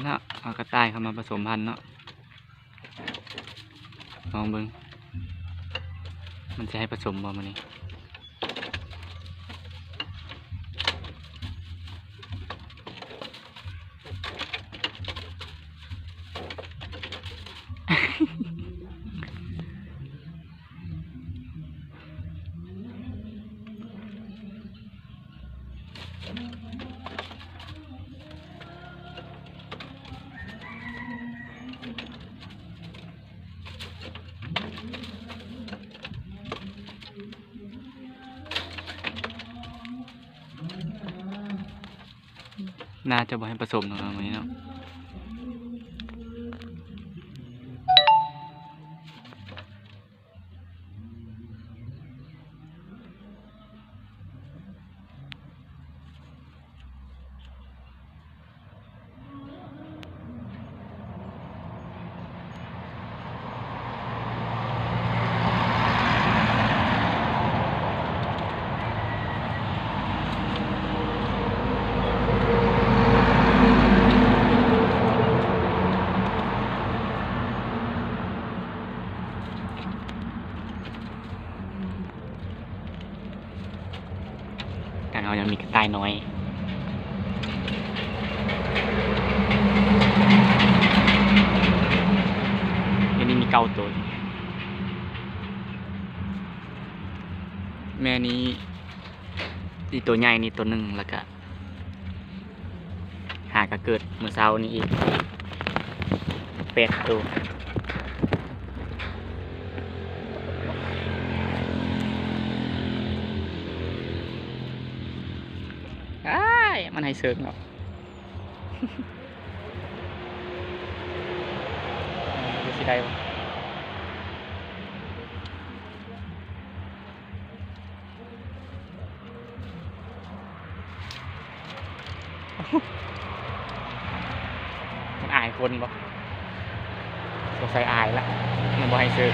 เนาะเอากระต่ายเข้ามาผสมพันธุ์เนาะลองเบิ่งมันจะให้ผสมบ่มื้อนี้น่าจะบ่ให้ผสมเนาะมื้อนี้เนาะการเอายังมีกระต่ายน้อยอันนี้มีเก้าตัวแม่นี้อีตัวใหญ่นี่ตัวหนึ่งแล้วก็หากระเกิดเมื่อเช้านี้อีก8 ตัวมันให้เสิร์ฟเนาะ ดูสิได้บ่มันอายคนบ่สงสัยอายละมันบ่ให้เสิร์ฟ